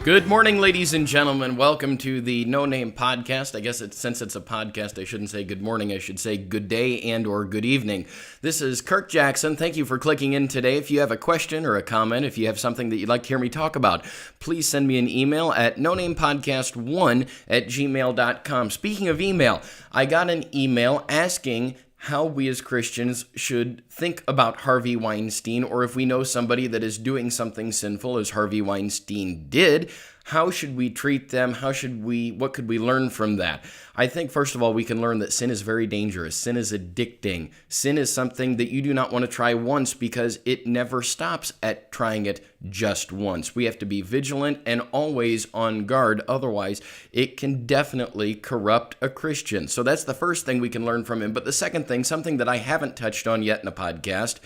Good morning, ladies and gentlemen. Welcome to the No Name Podcast. I guess since it's a podcast, I shouldn't say good morning. I should say good day and or good evening. This is Kirk Jackson. Thank you for clicking in today. If you have a question or a comment, if you have something that you'd like to hear me talk about, please send me an email at nonamepodcast1@gmail.com. Speaking of email, I got an email asking how we as Christians should think about Harvy Weinstein, or if we know somebody that is doing something sinful as Harvy Weinstein did, how should we treat them? What could we learn from that? I think, first of all, we can learn that sin is very dangerous. Sin is addicting. Sin is something that you do not want to try once because it never stops at trying it just once. We have to be vigilant and always on guard. Otherwise, it can definitely corrupt a Christian. So that's the first thing we can learn from him. But the second thing, something that I haven't touched on yet in a podcast,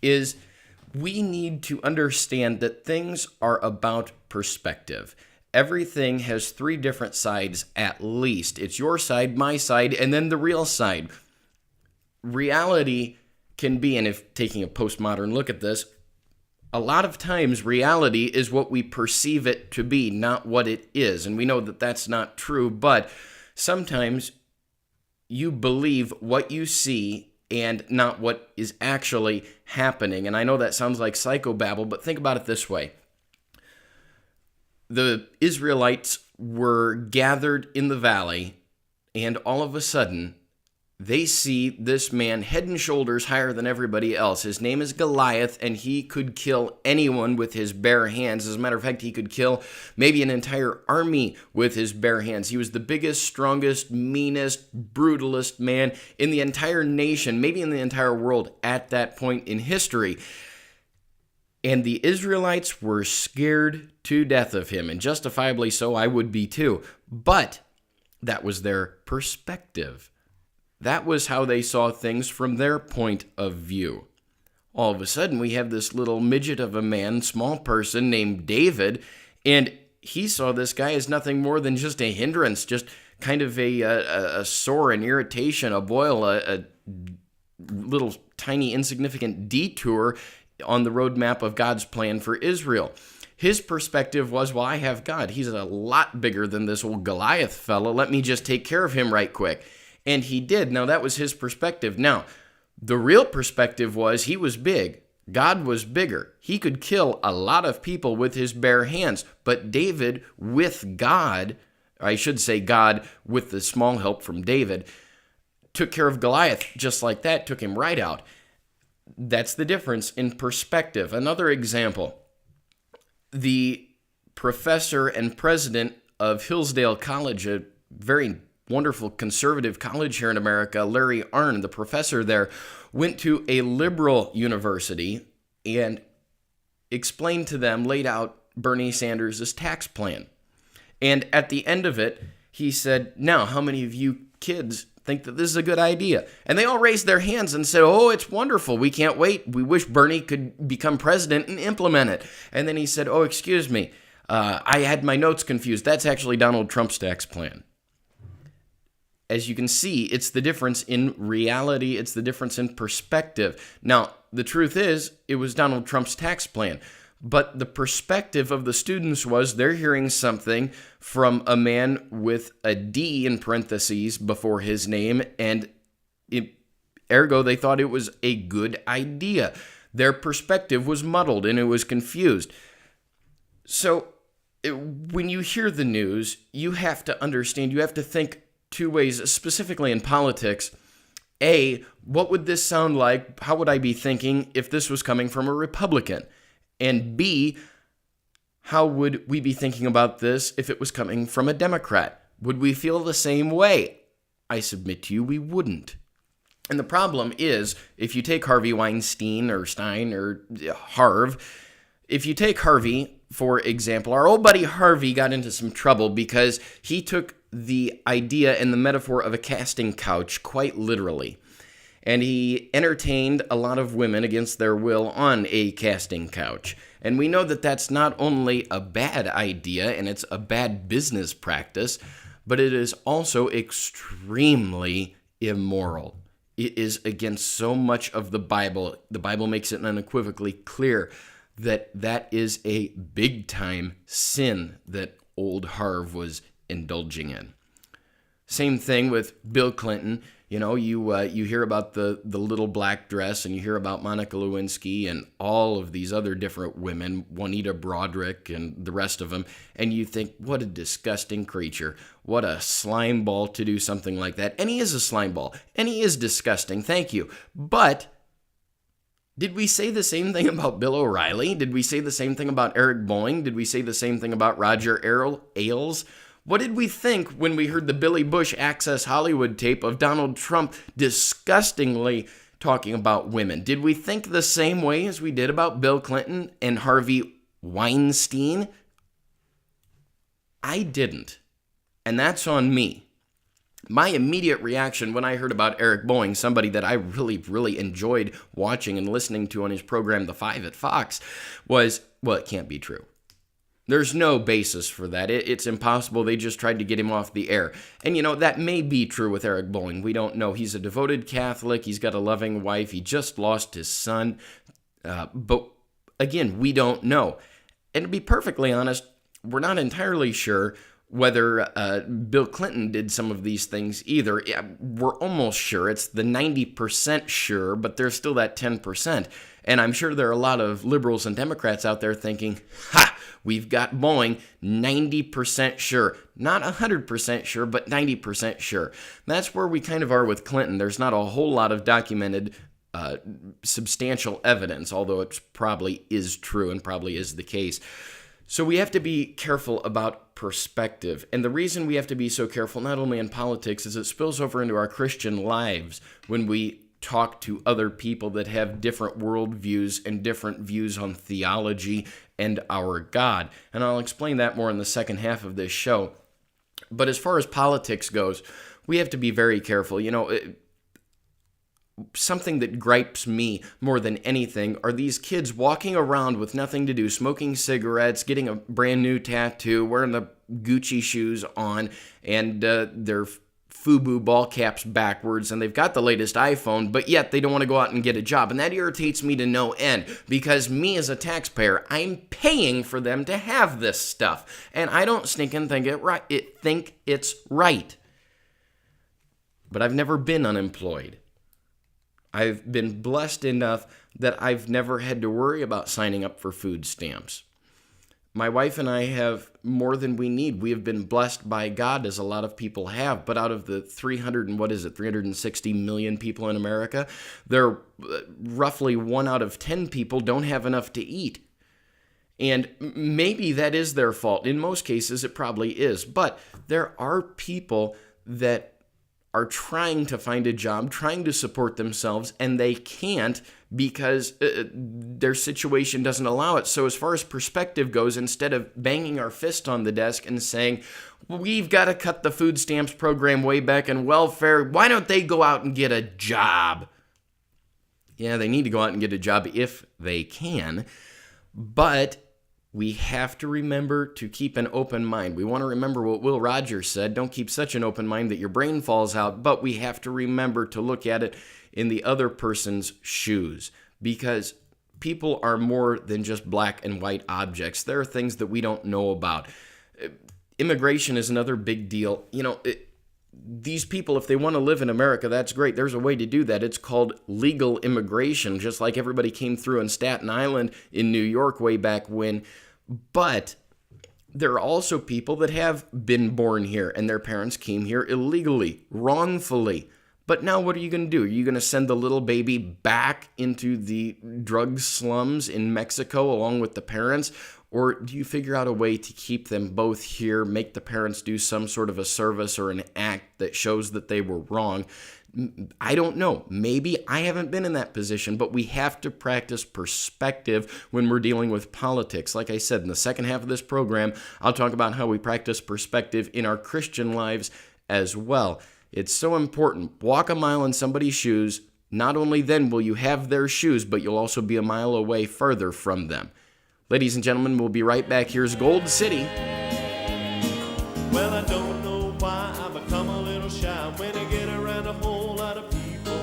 is we need to understand that things are about perspective. Everything has three different sides at least. It's your side, my side, and then the real side. Reality can be, and if taking a postmodern look at this, a lot of times reality is what we perceive it to be, not what it is. And we know that that's not true, but sometimes you believe what you see and not what is actually happening. And I know that sounds like psychobabble, but think about it this way. The Israelites were gathered in the valley, and all of a sudden, they see this man head and shoulders higher than everybody else. His name is Goliath, and he could kill anyone with his bare hands. As a matter of fact, he could kill maybe an entire army with his bare hands. He was the biggest, strongest, meanest, brutalist man in the entire nation, maybe in the entire world at that point in history. And the Israelites were scared to death of him, and justifiably so. I would be too. But that was their perspective. That was how they saw things from their point of view. All of a sudden, we have this little midget of a man, small person named David, and he saw this guy as nothing more than just a hindrance, just kind of a sore, an irritation, a boil, a little tiny insignificant detour on the roadmap of God's plan for Israel. His perspective was, well, I have God. He's a lot bigger than this old Goliath fella. Let me just take care of him right quick. And he did. Now, that was his perspective. Now, the real perspective was he was big. God was bigger. He could kill a lot of people with his bare hands. But David, with God, I should say God with the small help from David, took care of Goliath just like that, took him right out. That's the difference in perspective. Another example, the professor and president of Hillsdale College, a very wonderful conservative college here in America, Larry Arnn, the professor there, went to a liberal university and explained to them, laid out Bernie Sanders' tax plan. And at the end of it, he said, now, how many of you kids think that this is a good idea? And they all raised their hands and said, oh, it's wonderful. We can't wait. We wish Bernie could become president and implement it. And then he said, oh, excuse me, I had my notes confused. That's actually Donald Trump's tax plan. As you can see, it's the difference in reality. It's the difference in perspective. Now, the truth is, it was Donald Trump's tax plan. But the perspective of the students was they're hearing something from a man with a D in parentheses before his name, and ergo they thought it was a good idea. Their perspective was muddled and it was confused. So when you hear the news, you have to understand, you have to think two ways, specifically in politics. A, what would this sound like? How would I be thinking if this was coming from a Republican? And B, how would we be thinking about this if it was coming from a Democrat? Would we feel the same way? I submit to you we wouldn't. And the problem is, if you take Harvy Weinstein or Stein or Harv, if you take Harvy, for example, our old buddy Harvy got into some trouble because he took the idea and the metaphor of a casting couch quite literally. And he entertained a lot of women against their will on a casting couch. And we know that that's not only a bad idea and it's a bad business practice, but it is also extremely immoral. It is against so much of the Bible. The Bible makes it unequivocally clear that is a big-time sin that old Harv was indulging in. Same thing with Bill Clinton. You know, you hear about the little black dress, and you hear about Monica Lewinsky and all of these other different women, Juanita Broderick and the rest of them, and you think, what a disgusting creature. What a slime ball to do something like that. And he is a slime ball, and he is disgusting, thank you. But did we say the same thing about Bill O'Reilly? Did we say the same thing about Eric Boeing? Did we say the same thing about Roger Ailes? What did we think when we heard the Billy Bush Access Hollywood tape of Donald Trump disgustingly talking about women? Did we think the same way as we did about Bill Clinton and Harvey Weinstein? I didn't. And that's on me. My immediate reaction when I heard about Eric Boeing, somebody that I really, really enjoyed watching and listening to on his program, The Five at Fox, was, well, it can't be true. There's no basis for that. It's impossible. They just tried to get him off the air. And, you know, that may be true with Eric Boeing. We don't know. He's a devoted Catholic. He's got a loving wife. He just lost his son. But, again, we don't know. And to be perfectly honest, we're not entirely sure whether Bill Clinton did some of these things either. Yeah, we're almost sure. It's the 90% sure, but there's still that 10%. And I'm sure there are a lot of liberals and Democrats out there thinking, ha, we've got Boeing 90% sure. Not 100% sure, but 90% sure. That's where we kind of are with Clinton. There's not a whole lot of documented substantial evidence, although it probably is true and probably is the case. So we have to be careful about perspective. And the reason we have to be so careful, not only in politics, is it spills over into our Christian lives when we talk to other people that have different worldviews and different views on theology and our God. And I'll explain that more in the second half of this show. But as far as politics goes, we have to be very careful. You know, something that gripes me more than anything are these kids walking around with nothing to do, smoking cigarettes, getting a brand new tattoo, wearing the Gucci shoes on, and their FUBU ball caps backwards, and they've got the latest iPhone, but yet they don't want to go out and get a job. And that irritates me to no end, because me as a taxpayer, I'm paying for them to have this stuff, and I don't stinking think it's right. But I've never been unemployed. I've been blessed enough that I've never had to worry about signing up for food stamps. My wife and I have more than we need. We have been blessed by God, as a lot of people have. But out of the 360 million people in America, there roughly 1 out of 10 people don't have enough to eat. And maybe that is their fault. In most cases, it probably is. But there are people that are trying to find a job, trying to support themselves, and they can't because their situation doesn't allow it. So as far as perspective goes, instead of banging our fist on the desk and saying, we've got to cut the food stamps program way back in welfare, why don't they go out and get a job? Yeah, they need to go out and get a job if they can, but we have to remember to keep an open mind. We want to remember what Will Rogers said, don't keep such an open mind that your brain falls out, but we have to remember to look at it in the other person's shoes, because people are more than just black and white objects. There are things that we don't know about. Immigration is another big deal. You know, these people, if they want to live in America, that's great. There's a way to do that. It's called legal immigration, just like everybody came through in Staten Island in New York way back when. But there are also people that have been born here and their parents came here illegally, wrongfully. But now what are you going to do? Are you going to send the little baby back into the drug slums in Mexico along with the parents? Or do you figure out a way to keep them both here, make the parents do some sort of a service or an act that shows that they were wrong? I don't know. Maybe I haven't been in that position, but we have to practice perspective when we're dealing with politics. Like I said, in the second half of this program, I'll talk about how we practice perspective in our Christian lives as well. It's so important. Walk a mile in somebody's shoes. Not only then will you have their shoes, but you'll also be a mile away further from them. Ladies and gentlemen, we'll be right back. Here's Gold City. Well, I don't know why I become a little shy when I get around a whole lot of people,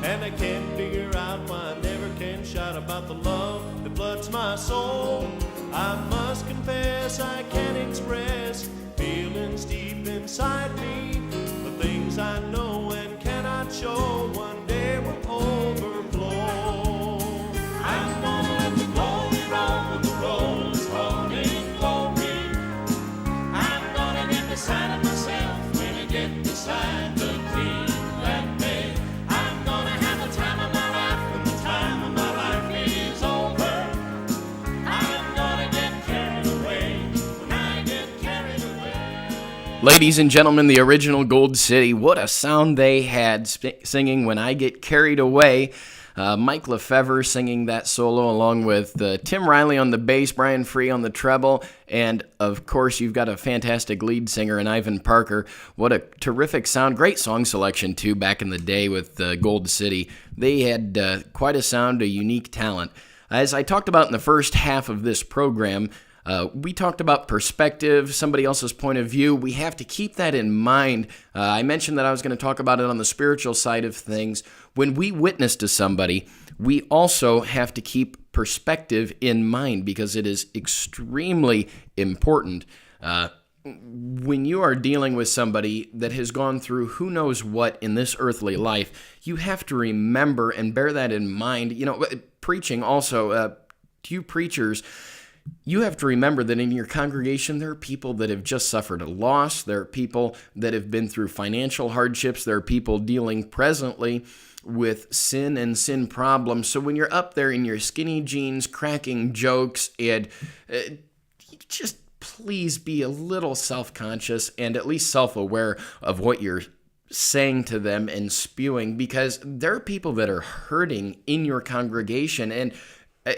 and I can't figure out why I never can shout about the love that blood floods my soul. I must confess I can't express feelings deep inside me. The things I know and cannot show one day will overflow. I'm gonna let the glory roll, the roll is holding glory. I'm gonna get beside of myself when I get beside the King that day. I'm gonna have the time of my life when the time of my life is over. I'm gonna get carried away when I get carried away. Ladies and gentlemen, the original Gold City, what a sound they had singing When I Get Carried Away. Mike Lefevre singing that solo along with Tim Riley on the bass, Brian Free on the treble, and of course you've got a fantastic lead singer in Ivan Parker. What a terrific sound. Great song selection too back in the day with Gold City. They had quite a sound, a unique talent. As I talked about in the first half of this program, we talked about perspective, somebody else's point of view. We have to keep that in mind. I mentioned that I was going to talk about it on the spiritual side of things. When we witness to somebody, we also have to keep perspective in mind because it is extremely important. When you are dealing with somebody that has gone through who knows what in this earthly life, you have to remember and bear that in mind. You know, preaching also, to you preachers, you have to remember that in your congregation, there are people that have just suffered a loss. There are people that have been through financial hardships. There are people dealing presently with sin and sin problems. So when you're up there in your skinny jeans, cracking jokes, and just please be a little self-conscious and at least self-aware of what you're saying to them and spewing, because there are people that are hurting in your congregation. And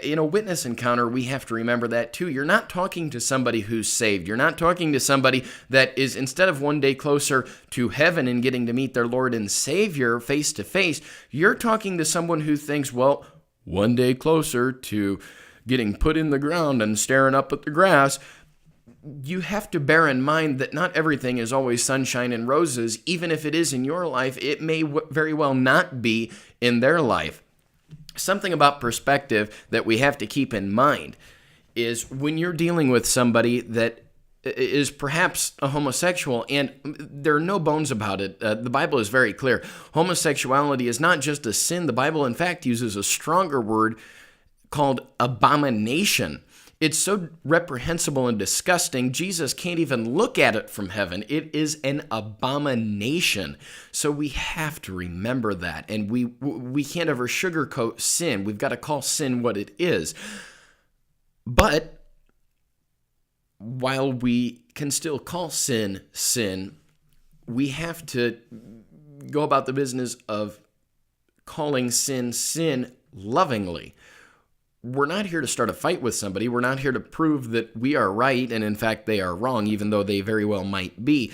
in a witness encounter, we have to remember that too. You're not talking to somebody who's saved. You're not talking to somebody that is, instead of one day closer to heaven and getting to meet their Lord and Savior face to face, you're talking to someone who thinks, well, one day closer to getting put in the ground and staring up at the grass. You have to bear in mind that not everything is always sunshine and roses. Even if it is in your life, it may very well not be in their life. Something about perspective that we have to keep in mind is when you're dealing with somebody that is perhaps a homosexual, and there are no bones about it. The Bible is very clear. Homosexuality is not just a sin. The Bible, in fact, uses a stronger word called abomination. It's so reprehensible and disgusting, Jesus can't even look at it from heaven. It is an abomination. So we have to remember that, and we can't ever sugarcoat sin. We've got to call sin what it is. But while we can still call sin, sin, we have to go about the business of calling sin, sin lovingly. We're not here to start a fight with somebody. We're not here to prove that we are right and in fact they are wrong, even though they very well might be.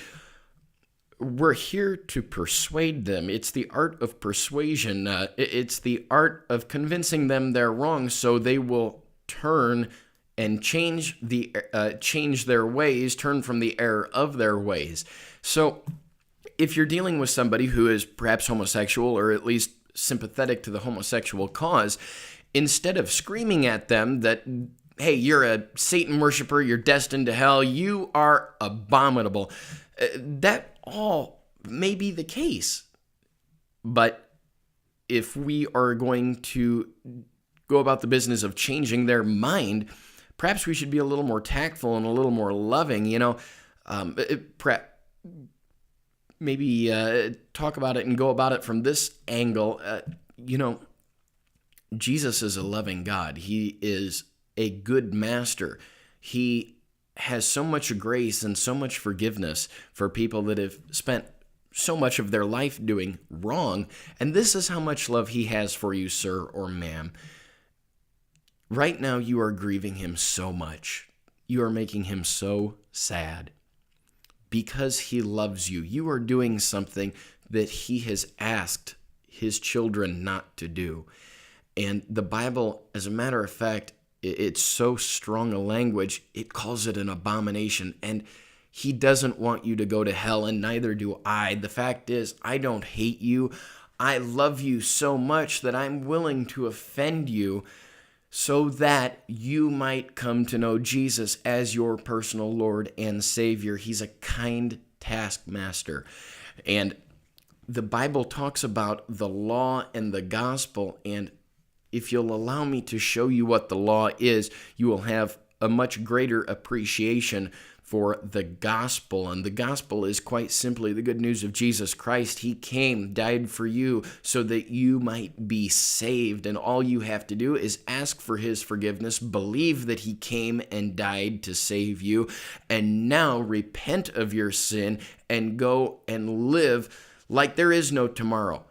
We're here to persuade them. It's the art of persuasion. It's the art of convincing them they're wrong so they will turn and change their ways, turn from the error of their ways. So if you're dealing with somebody who is perhaps homosexual or at least sympathetic to the homosexual cause, instead of screaming at them that, hey, you're a Satan worshiper, you're destined to hell, you are abominable, that all may be the case. But if we are going to go about the business of changing their mind, perhaps we should be a little more tactful and a little more loving, maybe talk about it and go about it from this angle. Jesus is a loving God. He is a good master. He has so much grace and so much forgiveness for people that have spent so much of their life doing wrong. And this is how much love he has for you, sir or ma'am. Right now, you are grieving him so much. You are making him so sad. Because he loves you, you are doing something that he has asked his children not to do. And the Bible, as a matter of fact, it's so strong a language, it calls it an abomination. And he doesn't want you to go to hell, and neither do I. The fact is, I don't hate you. I love you so much that I'm willing to offend you so that you might come to know Jesus as your personal Lord and Savior. He's a kind taskmaster. And the Bible talks about the law and the gospel, and if you'll allow me to show you what the law is, you will have a much greater appreciation for the gospel. And the gospel is quite simply the good news of Jesus Christ. He came, died for you so that you might be saved. And all you have to do is ask for his forgiveness, believe that he came and died to save you, and now repent of your sin and go and live like there is no tomorrow.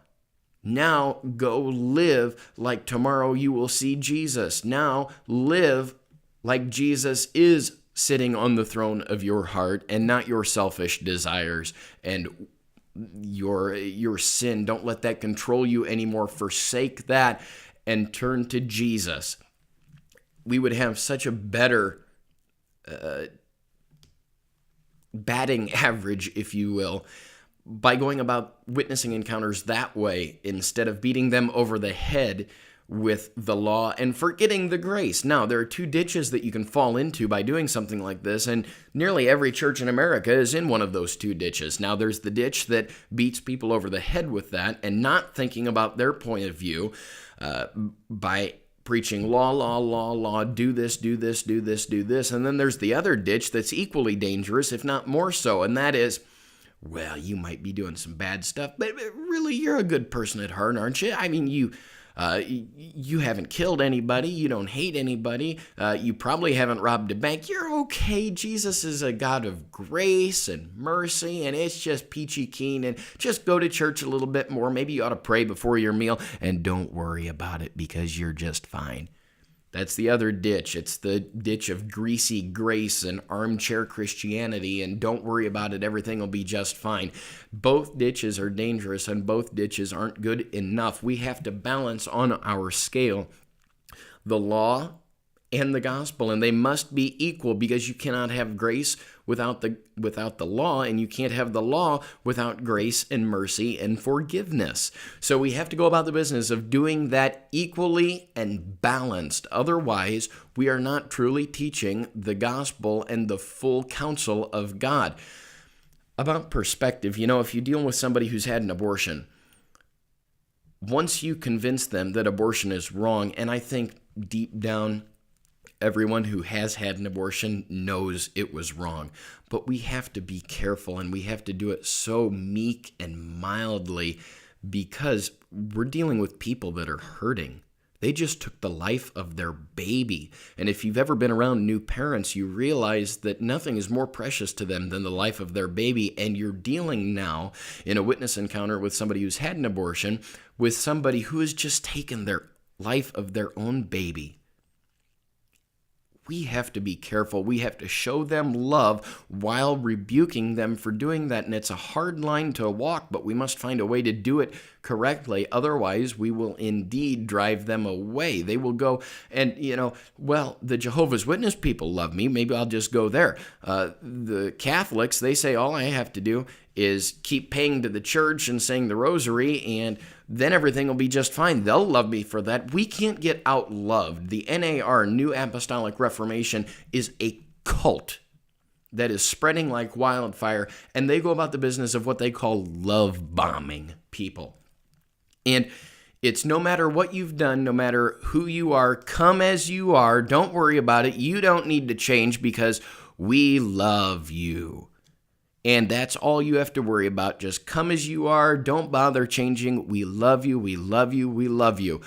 Now go live like tomorrow you will see Jesus. Now live like Jesus is sitting on the throne of your heart and not your selfish desires and your sin. Don't let that control you anymore. Forsake that and turn to Jesus. We would have such a better batting average, if you will, by going about witnessing encounters that way instead of beating them over the head with the law and forgetting the grace. Now, there are two ditches that you can fall into by doing something like this, and nearly every church in America is in one of those two ditches. Now, there's the ditch that beats people over the head with that and not thinking about their point of view by preaching law, do this, do this, do this, do this. And then there's the other ditch that's equally dangerous, if not more so, and that is, well, you might be doing some bad stuff, but really you're a good person at heart, aren't you? I mean, you haven't killed anybody. You don't hate anybody. You probably haven't robbed a bank. You're okay. Jesus is a God of grace and mercy, and it's just peachy keen. And just go to church a little bit more. Maybe you ought to pray before your meal, and don't worry about it because you're just fine. That's the other ditch. It's the ditch of greasy grace and armchair Christianity, and don't worry about it. Everything will be just fine. Both ditches are dangerous, and both ditches aren't good enough. We have to balance on our scale the law and the gospel, and they must be equal because you cannot have grace without the law, and you can't have the law without grace and mercy and forgiveness. So we have to go about the business of doing that equally and balanced. Otherwise, we are not truly teaching the gospel and the full counsel of God. About perspective, if you deal with somebody who's had an abortion, once you convince them that abortion is wrong, and I think deep down, everyone who has had an abortion knows it was wrong. But we have to be careful, and we have to do it so meek and mildly because we're dealing with people that are hurting. They just took the life of their baby. And if you've ever been around new parents, you realize that nothing is more precious to them than the life of their baby. And you're dealing now in a witness encounter with somebody who's had an abortion, with somebody who has just taken their life of their own baby. We have to be careful. We have to show them love while rebuking them for doing that. And it's a hard line to walk, but we must find a way to do it correctly. Otherwise, we will indeed drive them away. They will go and, the Jehovah's Witness people love me. Maybe I'll just go there. The Catholics, they say all I have to do is keep paying to the church and saying the rosary, and then everything will be just fine. They'll love me for that. We can't get out-loved. The NAR, New Apostolic Reformation, is a cult that is spreading like wildfire, and they go about the business of what they call love bombing people. And it's no matter what you've done, no matter who you are, come as you are. Don't worry about it. You don't need to change because we love you. And that's all you have to worry about. Just come as you are. Don't bother changing. We love you. We love you. We love you.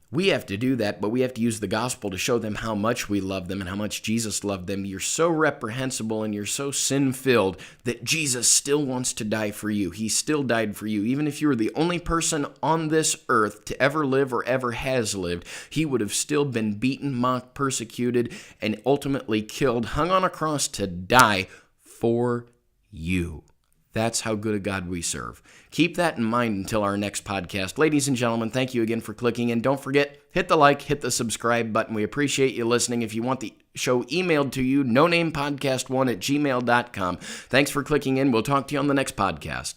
We have to do that, but we have to use the gospel to show them how much we love them and how much Jesus loved them. You're so reprehensible and you're so sin-filled that Jesus still wants to die for you. He still died for you. Even if you were the only person on this earth to ever live or ever has lived, he would have still been beaten, mocked, persecuted, and ultimately killed, hung on a cross to die for you. That's how good a God we serve. Keep that in mind until our next podcast. Ladies and gentlemen, thank you again for clicking in. Don't forget, hit the like, hit the subscribe button. We appreciate you listening. If you want the show emailed to you, nonamepodcast1@gmail.com. Thanks for clicking in. We'll talk to you on the next podcast.